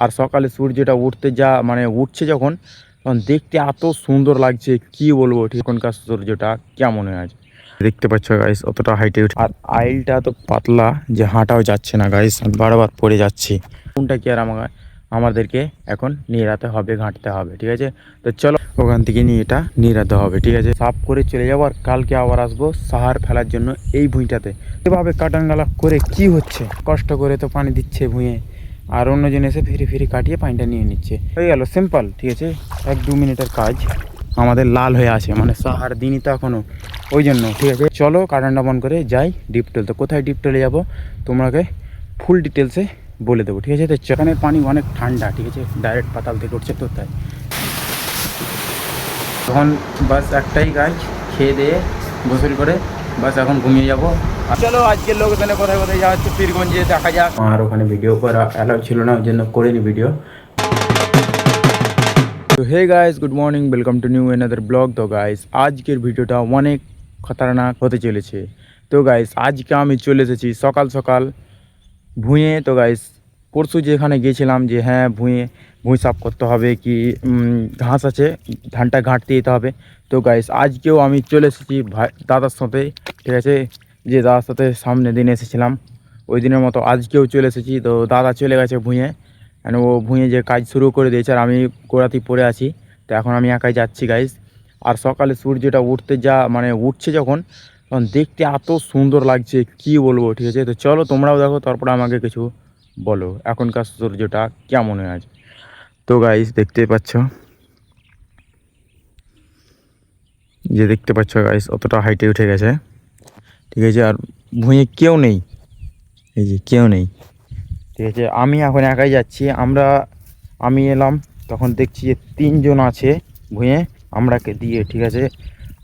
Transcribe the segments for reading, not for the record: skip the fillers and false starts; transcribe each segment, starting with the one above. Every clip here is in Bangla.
আর সকালে সূর্যটা উঠতে যা মানে উঠছে যখন তখন দেখতে এত সুন্দর লাগছে কি বলবো। ঠিক এখনকার সূর্যটা কেমন হয়ে আছে দেখতে পাচ্ছ গাইস, অতটা হাইটে উঠে। আর আইলটা তো পাতলা যে হাঁটাও যাচ্ছে না গাইস, বারবার পড়ে যাচ্ছি। কোনটা কি আর আমাদেরকে এখন নিরাতে হবে, ঘাঁটতে হবে। ঠিক আছে, তো চলো ওখান থেকে নিয়ে এটা নিরাতে হবে। ঠিক আছে, সাফ করে চলে যাবো আর কালকে আবার আসবো সাহার ফেলার জন্য এই ভুঁইটাতে। এভাবে কাটানগালা করে কি হচ্ছে, কষ্ট করে তো পানি দিচ্ছে ভুঁয়ে, আর অন্যজন এসে ফিরে ফিরে কাটিয়ে পানিটা নিয়ে নিচ্ছে। হয়ে গেল সিম্পল। ঠিক আছে, 1-2 মিনিটের কাজ আমাদের লাল হয়ে আছে, মানে সাহার দিনই তো এখনো, ওই জন্য। ঠিক আছে, চলো কাটানটা বন্ধ করে যাই ডিপটেল। তো কোথায় ডিপটেলে যাবো তোমাকে ফুল ডিটেলসে বলে দেবো। ঠিক আছে, তো সেখানের পানি অনেক ঠান্ডা। ঠিক আছে, ডাইরেক্ট পাতাল থেকে উঠছে তো তাই। তখন বাস একটাই কাজ, খেয়ে দিয়ে গোসল করে বাস এখন ঘুমিয়ে যাবো। চলো আজকের লোকেশনে কোথায় কোথায় যাওয়া হচ্ছে পীরগঞ্জে দেখা যাক। আর ওখানে ভিডিও করা অ্যালাউ ছিল না, ওই জন্য করিনি ভিডিও। তো hey guys, good morning, welcome to new another blog. তো গাইস আজকের ভিডিওটা অনেক খতরনাক হতে চলেছে। তো গাইস আজকে আমি চলে এসেছি সকাল সকাল ভুঁয়ে। তো গাইস পরশু যেখানে গিয়েছিলাম যে হ্যাঁ ভুঁই সাফ করতে হবে, কি ঘাস আছে ধানটা ঘাঁটতে যেতে হবে। তো গাইস আজকেও আমি চলে এসেছি ভাই দাদার সাথে। ঠিক আছে, যে দাদার সাথে সামনে দিন এসেছিলাম ওই দিনের মতো আজকেও চলে এসেছি। তো দাদা চলে গেছে ভুঁয়ে, মানে ও ভুঁয়ে যে কাজ শুরু করে দিয়েছে আর আমি গোড়াতেই পড়ে আছি। তো এখন আমি একাই যাচ্ছি গাইস। আর সকালে সূর্যটা উঠতে যা মানে উঠছে যখন তখন দেখতে এত সুন্দর লাগছে কি বলবো। ঠিক আছে, তো চলো তোমরাও দেখো, তারপরে আমাকে কিছু বলো এখনকার সূর্যটা কেমন হয়ে আছে। তো গাইস দেখতেই পাচ্ছ, যে দেখতে পাচ্ছ গাইস অতটা হাইটে উঠে গেছে। ঠিক আছে, আর ভুঁয়ে কেউ নেই, এই যে কেউ নেই। ঠিক আছে, আমি এখন একাই যাচ্ছি। আমি এলাম তখন দেখছি যে 3 জন আছে ভুঁয়ে আমরাকে দিয়ে। ঠিক আছে,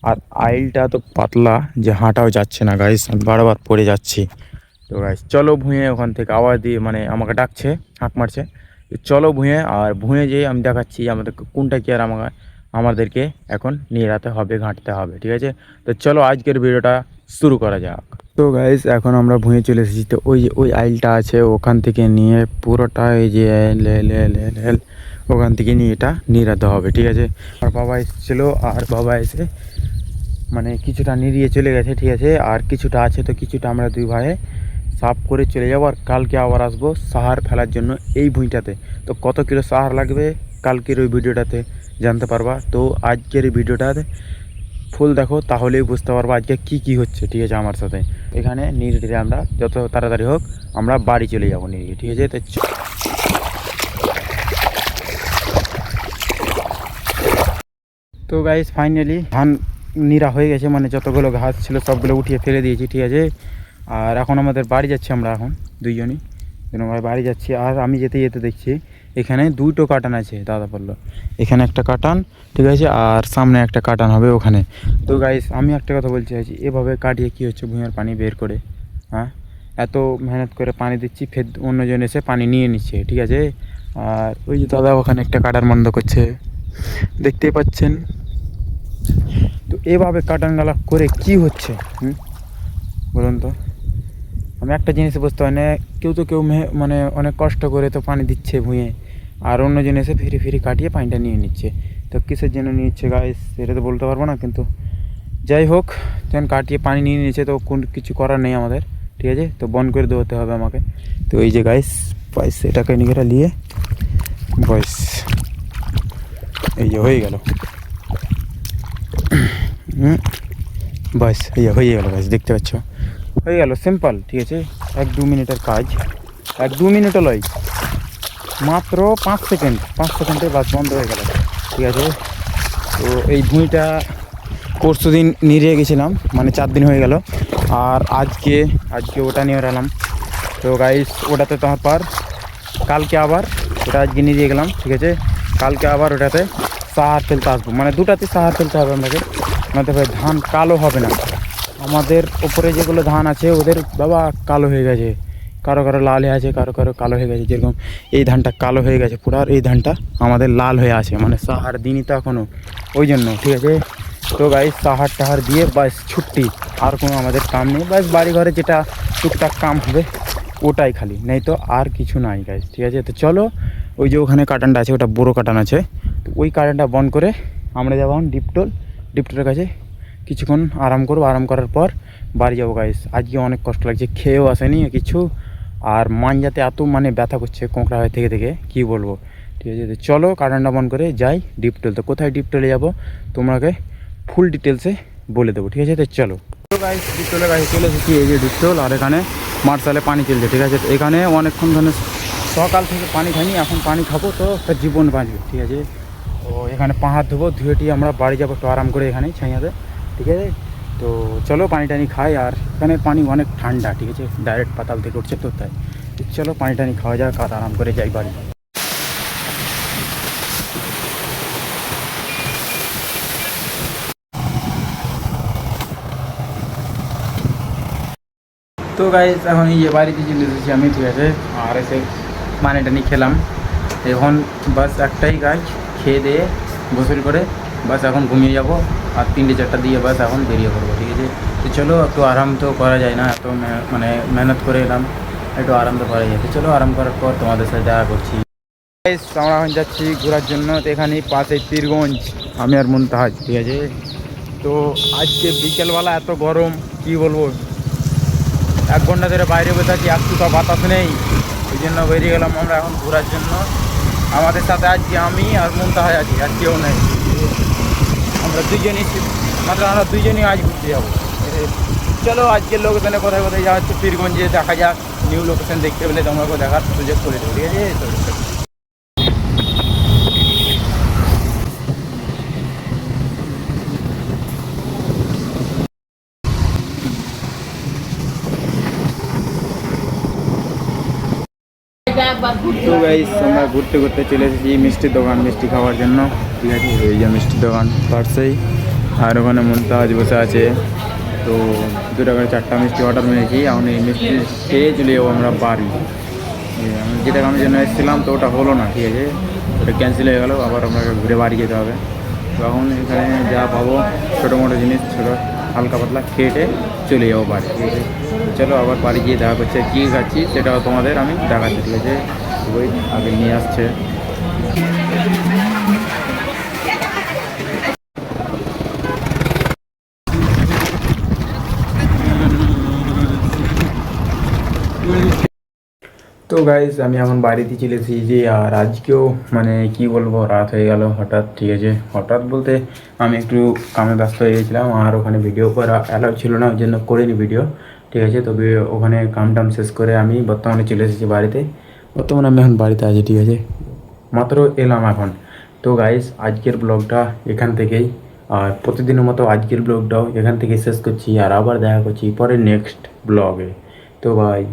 আর আইলটা তো পাতলা যে হাঁটাও যাচ্ছে না গাইস, বারবার পড়ে যাচ্ছি। তো গাইস চলো ভুঁয়ে, ওখান থেকে আওয়াজ দিয়ে মানে আমাকে ডাকছে, হাঁক মারছে, তো চলো ভুঁয়ে। আর ভুঁয়ে যেয়ে আমি দেখাচ্ছি আমাদের কোনটা কি আর আমাদেরকে এখন নিরাতে হবে, ঘাঁটতে হবে। ঠিক আছে, তো চলো আজকের ভিডিওটা শুরু করা যাক। তো গাইস এখন আমরা ভুঁয়ে চলে এসেছি। তো ওই আইলটা আছে, ওখান থেকে নিয়ে পুরোটা এই যে ওখান থেকে নিয়ে এটা নিরাতে হবে। ঠিক আছে, আর বাবা এসেছিলো, আর বাবা এসে মানে কিছুটা নিরিয়ে চলে গেছে। ঠিক আছে, আর কিছুটা আছে, তো কিছুটা আমরা দুই ভাইয়ে সাফ করে চলে যাবো আর কালকে আবার আসবো সাহার ফেলার জন্য এই ভুঁইটাতে। তো কত কিলো সাহার লাগবে কালকের ওই ভিডিওটাতে জানতে পারবা। তো আজকের এই ভিডিওটাতে ফুল দেখো, তাহলেই বুঝতে পারবো আজকে কি কি হচ্ছে। ঠিক আছে, আমার সাথে এখানে নিরিয়ে আমরা যত তাড়াতাড়ি হোক আমরা বাড়ি চলে যাবো নিরিয়ে। ঠিক আছে, তো গাইস ফাইনালি ধান নিরা হয়ে গেছে, মানে যতগুলো ঘাস ছিল সবগুলো উঠিয়ে ফেলে দিয়েছি। ঠিক আছে, আর এখন আমাদের বাড়ি যাচ্ছি আমরা, এখন দুইজনই ভাই বাড়ি যাচ্ছি। আর আমি যেতে যেতে দেখছি এখানে 2টো কাটান আছে, দাদা বললো এখানে একটা কাটান। ঠিক আছে, আর সামনে একটা কাটান হবে ওখানে। তো গাইস আমি একটা কথা বলতে চাইছি, এভাবে কাটিয়ে কি হচ্ছে ভুঁইয়ের পানি বের করে, হ্যাঁ এত মেহনত করে পানি দিচ্ছি, ফের অন্যজন এসে পানি নিয়ে নিচ্ছে। ঠিক আছে, আর ওই যে দাদা ওখানে একটা কাটার বন্ধ করছে, দেখতেই পাচ্ছেন। তো এভাবে কাটানগালা করে কি হচ্ছে বলুন তো। আমি একটা জিনিস বুঝতে পারি না, কেউ তো মানে অনেক কষ্ট করে তো পানি দিচ্ছে ভুঁয়ে, আর অন্যজন এসে ফিরে ফিরে কাটিয়ে পানিটা নিয়ে নিচ্ছে। তো কিসের জন্য নিচ্ছে গাইস সেটা তো বলতে পারবো না, কিন্তু যাই হোক যখন কাটিয়ে পানি নিয়ে নিচ্ছে তো কোন কিছু করার নেই আমাদের। ঠিক আছে, তো বন্ধ করে দেওয়াতে হবে আমাকে। তো এই যে গাইস বয়স এটাকে নিয়ে নিয়ে বয়স এই যে হয়ে গেল, বাস হয়ে গেল গাইস, দেখতে পাচ্ছ হয়ে গেল সিম্পল। ঠিক আছে, 1-2 মিনিটের কাজ, 1-2 মিনিটও লয়, মাত্র 5 সেকেন্ডে বাস বন্ধ হয়ে গেল। ঠিক আছে, তো এই ভুঁইটা পরশু দিন নিয়ে গেছিলাম, মানে 4 দিন হয়ে গেল। আর আজকে ওটা নিয়ে এলাম। তো গাইস ওটাতে তারপর কালকে আবার ওটা আজকে নিয়ে গেলাম। ঠিক আছে, কালকে আবার ওটাতে সাহার ফেলতে আসবো, মানে দুটাতে সাহার ফেলতে হবে আমাকে, আমাদের ভাই ধান কালো হবে না। আমাদের ওপরে যেগুলো ধান আছে ওদের বাবা কালো হয়ে গেছে, কারো কারো লাল হয়ে আছে, কারো কারো কালো হয়ে গেছে। যেরকম এই ধানটা কালো হয়ে গেছে পুরো, আর এই ধানটা আমাদের লাল হয়ে আছে, মানে সাহার দিনই তো এখনও, ওই জন্য। ঠিক আছে, তো গাইস সাহার টাহার দিয়ে বাস ছুট্টি, আর কোনো আমাদের কাম নেই, বাস বাড়ি ঘরে যেটা টুকটাক কাম হবে ওটাই খালি, নেই তো আর কিছু নাই গাইস। ঠিক আছে, তো চলো ওই যে ওখানে কাটানটা আছে, ওটা বড়ো কাটান আছে, তো ওই কাটানটা বন্ধ করে আমরা যাবো এখন ডিপটোলের কাছে কিছুক্ষণ আরাম করবো। আরাম করার পর বাড়ি যাবো গাইস। আজকে অনেক কষ্ট লাগছে, খেয়েও আসেনি কিছু, আর মাঞ্জাতে এত মানে ব্যথা করছে কোঁকড়া হয়ে থেকে থেকে কী বলবো। ঠিক আছে, তো চলো কাটানটা বন্ধ করে যাই ডিপটোল। তো কোথায় ডিপটোলে যাবো তোমাকে ফুল ডিটেলসে বলে দেবো, ঠিক আছে। তো চলো তো গাইস, ডিপটোলের কাছে চলে এসেছি। এই যে ডিপটোল, আর এখানে মার্শালে পানি চলছে, ঠিক আছে। তো এখানে অনেকক্ষণ ধরে সকাল থেকে পানি খাইনি, এখন পানি খাবো তো একটা জীবন বাঁচবে, ঠিক আছে। তো এখানে পা হাত ধোবো, ধুয়েটি আমরা বাড়ি যাবো একটু আরাম করে এখানেই ছাইয়াতে, ঠিক আছে। তো চলো পানি টানি খাই, আর এখানে পানি অনেক ঠান্ডা, ঠিক আছে, ডাইরেক্ট পাতাল থেকে উঠছে তো তাই। চলো পানি টানি খাওয়া যাক আর আরাম করে যাই বাড়ি। তো গাইস এখন এই যে বাড়িতে চলে এসেছি আমি, ঠিক আছে। আর এসে পানি টানি খেলাম, এখন বাস একটাই কাজ, খেয়ে দিয়ে গোসল করে বাস এখন ঘুমিয়ে যাব, আর 3-4টা দিয়ে বাস এখন বেরিয়ে পড়বো, ঠিক আছে। তো চলো একটু আরাম তো করা যায় না, এত মানে মেহনত করে এলাম, একটু আরাম তো করা যায়। তো চলো আরাম করার পর তোমাদের সাথে দেখা করছি। আমরা এখন যাচ্ছি ঘোরার জন্য, তো এখানে পাশে পীরগঞ্জ, আমি আর মুনতাহাজ, ঠিক আছে। তো আজকে বিকেলবেলা এত গরম কি বলবো, 1 ঘন্টা ধরে বাইরে বসে আছি, একটু তো বাতাস নেই, ওই জন্য বেরিয়ে গেলাম আমরা এখন ঘোরার জন্য। আমাদের সাথে আজকে আমি আর মুনতাহাজ আছি, আর কেউ নেই, আমরা দুজনই, মাত্র আমরা দুজনই আজ ঘুরতে যাবো। চলো আজকের লোকেশনে কোথায় কোথায় যাওয়া হচ্ছে, পীরগঞ্জে দেখা যাক, নিউ লোকেশন দেখতে পেলে তোমাকে দেখার সুযোগ করে দেবো, ঠিক আছে। তো গাইস আমরা ঘুরতে ঘুরতে চলে এসেছি মিষ্টির দোকান, মিষ্টি খাওয়ার জন্য, ঠিক আছে। এই যে মিষ্টির দোকান পার্সেই, আর ওখানে মুনতাহাজ বসে আছে। তো 2 টাকার 4টা মিষ্টি অর্ডার মেরেছি, এখন এই মিষ্টি খেয়ে চলে যাবো আমরা বাড়ি। যেটা আমি জন্য এসেছিলাম তো ওটা হলো না, ঠিক আছে, ওটা ক্যান্সেল হয়ে গেলো, আবার আপনাকে ঘুরে বাড়ি যেতে হবে। তো এখন এখানে যা পাবো ছোটো মোটো জিনিস, ছোটো হালকা পাতলা খেয়ে চলে যাবো বাড়ি, ঠিক আছে। চলো আবার বাড়ি গিয়ে দেখা করছে, কী খাচ্ছি সেটাও তোমাদের আমি দেখাচ্ছি, ঠিক আছে। ওই আগে নিয়ে আসছে। তো গাইজ আমি এখন বাড়িতে চলে এসেছি, আর আজকেও মানে কি বলবো রাত হয়ে গেল হঠাৎ, ঠিক আছে। হঠাৎ বলতে আমি একটু কামে ব্যস্ত হয়ে গেছিলাম, আর ওখানে ভিডিও করা অ্যালাউ ছিল না, ওই জন্য করিনি ভিডিও, ঠিক আছে। তবে ওখানে কাম টাম শেষ করে আমি বর্তমানে চলে এসেছি বাড়িতে। বর্তমানে আমি এখন বাড়িতে আছি, ঠিক আছে, মাত্র এলাম এখন। তো গাইজ আজকের ব্লগটা এখান থেকেই, আর প্রতিদিনের মতো আজকের ব্লগটাও এখান থেকে শেষ করছি, আর আবার দেখা করছি পরে নেক্সট ব্লগে। তো ভাই।